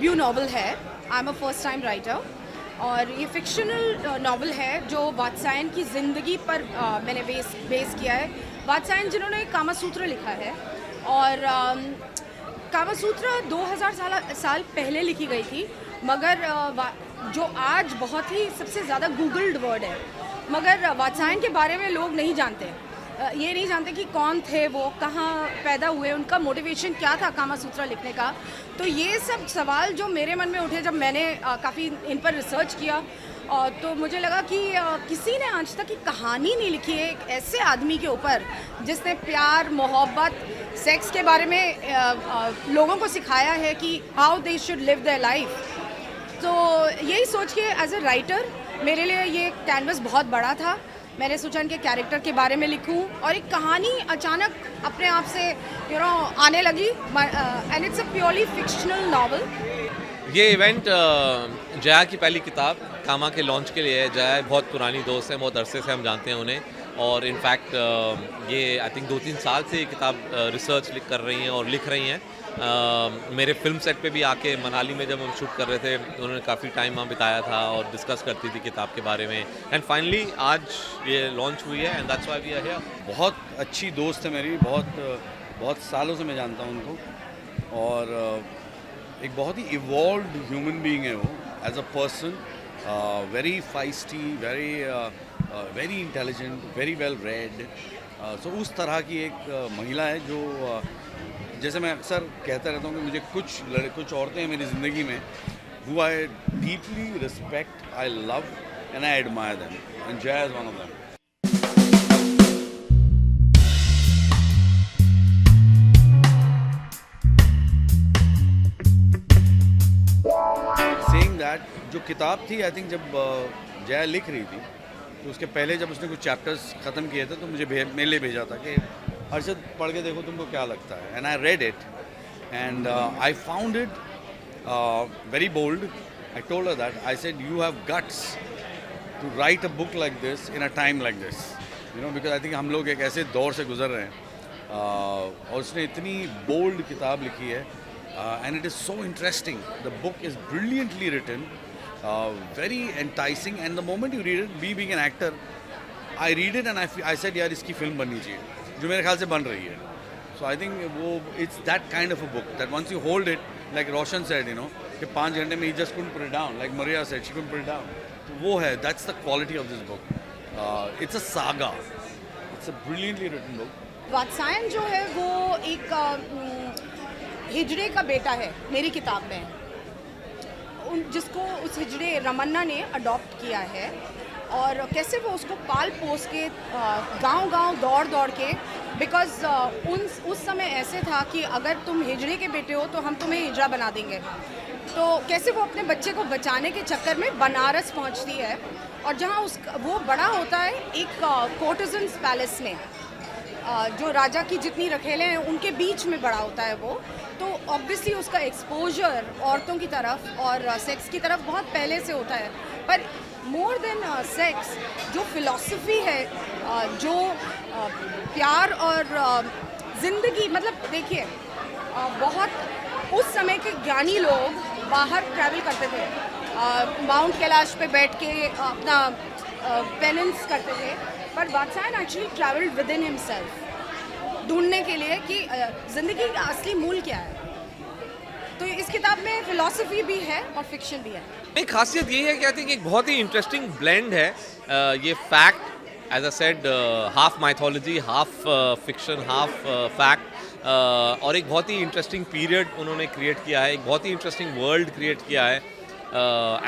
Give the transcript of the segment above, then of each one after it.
Debut novel है। I am a first time writer और ये फिक्शनल नावल है जो वात्सायन की ज़िंदगी पर मैंने बेस किया है। वात्सायन जिन्होंने कामासूत्र लिखा है और कामासूत्र 2000 साल पहले लिखी गई थी, मगर जो आज बहुत ही सबसे ज़्यादा गूगल्ड वर्ड है, मगर वात्सायन के बारे में लोग नहीं जानते। ये नहीं जानते कि कौन थे वो, कहाँ पैदा हुए, उनका मोटिवेशन क्या था कामासूत्र लिखने का। तो ये सब सवाल जो मेरे मन में उठे जब मैंने काफ़ी इन पर रिसर्च किया, तो मुझे लगा कि किसी ने आज तक की कहानी नहीं लिखी है एक ऐसे आदमी के ऊपर जिसने प्यार, मोहब्बत, सेक्स के बारे में लोगों को सिखाया है कि how they should live their life. तो यही सोच के एज ए राइटर मेरे लिए ये कैनवस बहुत बड़ा था। मैंने सोचा इनके कैरेक्टर के बारे में लिखूं और एक कहानी अचानक अपने आप से आने लगी, and it's a purely fictional novel. ये इवेंट जया की पहली किताब कामा के लॉन्च के लिए है। जया बहुत पुरानी दोस्त है, बहुत अरसे से हम जानते हैं उन्हें, और इनफैक्ट ये आई थिंक 2-3 साल से ये किताब रिसर्च कर रही हैं और लिख रही हैं। मेरे फिल्म सेट पे भी आके मनाली में जब हम शूट कर रहे थे उन्होंने काफ़ी टाइम वहाँ बिताया था और डिस्कस करती थी किताब के बारे में, एंड फाइनली आज ये लॉन्च हुई है, and that's why we are here. बहुत अच्छी दोस्त है मेरी, बहुत सालों से मैं जानता हूँ उनको, और एक बहुत ही इवॉल्व्ड ह्यूमन बीइंग है वो as a person. Very feisty, very intelligent, very well read. So उस तरह की एक महिला है जो जैसे मैं अक्सर कहता रहता हूँ कि मुझे कुछ औरतें हैं मेरी ज़िंदगी में who I deeply respect, I love and I admire them, and Jaya is one of them. Saying that, जो किताब थी आई थिंक जब जया लिख रही थी तो उसके पहले जब उसने कुछ चैप्टर्स ख़त्म किए थे तो मुझे मेरे लिए भेजा था कि अर्शद पढ़ के देखो तुमको क्या लगता है, and I read it and I found it very bold. I told her that. I said, you have guts to write a book like this in a time like this. You know, because I think हम लोग एक ऐसे दौर से गुजर रहे हैं और उसने इतनी bold किताब लिखी है, and it is so interesting. The book is brilliantly written, very enticing, and the moment you read it, being an actor, I read it and I said यार इसकी फिल्म बननी चाहिए, जो मेरे ख्याल से बन रही है. So I think it's that kind of a book that once you hold it, like Roshan said, you know, कि 5 घंटे में he just couldn't put it down. Like Maria said, she couldn't put it down. तो वो है, that's the quality of this book. It's a saga. It's a brilliantly written book. Vatsayan जो है वो एक हिजड़े का बेटा है मेरी किताब में, जिसको उस हिजड़े रमन्ना ने अडॉप्ट किया है, और कैसे वो उसको पाल पोस के गांव-गांव दौड़ के, बिकॉज उस समय ऐसे था कि अगर तुम हिजड़े के बेटे हो तो हम तुम्हें हिजड़ा बना देंगे। तो कैसे वो अपने बच्चे को बचाने के चक्कर में बनारस पहुंचती है, और जहां वो बड़ा होता है एक कोर्टिजन्स पैलेस में, जो राजा की जितनी रखेले हैं उनके बीच में बड़ा होता है वो। तो ऑब्वियसली उसका एक्सपोजर औरतों की तरफ और सेक्स की तरफ बहुत पहले से होता है, पर मोर देन सेक्स जो फिलॉसफी है, जो प्यार और ज़िंदगी, मतलब देखिए बहुत उस समय के ज्ञानी लोग बाहर ट्रैवल करते थे, माउंट कैलाश पे बैठ के अपना पेनेंस करते थे, पर Vatsyayan actually travelled within himself ढूंढने के लिए कि ज़िंदगी का असली मूल क्या है। तो इस किताब में फिलॉसफी भी है और फिक्शन भी है। एक खासियत ये है कि आई थिंक एक बहुत ही इंटरेस्टिंग ब्लेंड है। ये fact, as I said, half mythology, half fiction, half fact, और एक बहुत ही इंटरेस्टिंग पीरियड उन्होंने क्रिएट किया है, एक बहुत ही इंटरेस्टिंग वर्ल्ड क्रिएट किया है।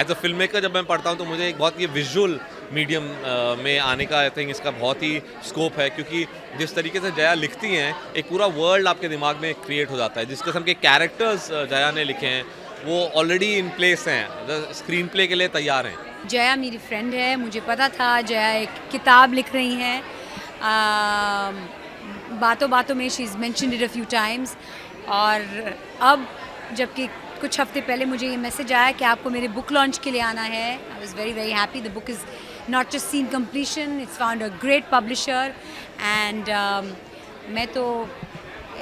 एज अ फिल्म मेकर जब मैं पढ़ता हूँ तो मुझे एक बहुत ये विजुअल मीडियम में आने का आई थिंक इसका बहुत ही स्कोप है, क्योंकि जिस तरीके से जया लिखती हैं एक पूरा वर्ल्ड आपके दिमाग में क्रिएट हो जाता है। जिस किस्म के कैरेक्टर्स जया ने लिखे हैं वो ऑलरेडी इन प्लेस हैं, स्क्रीन प्ले के लिए तैयार हैं। जया मेरी फ्रेंड है, मुझे पता था जया एक किताब लिख रही हैं, बातों बातों में she is mentioned it a few times, और अब जबकि कुछ हफ्ते पहले मुझे ये मैसेज आया कि आपको मेरे बुक लॉन्च के लिए आना है, I was very very happy. The book is not just seen completion, it's found a great publisher, and मैं तो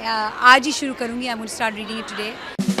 आज ही शुरू करूँगी। I am going to start reading it today.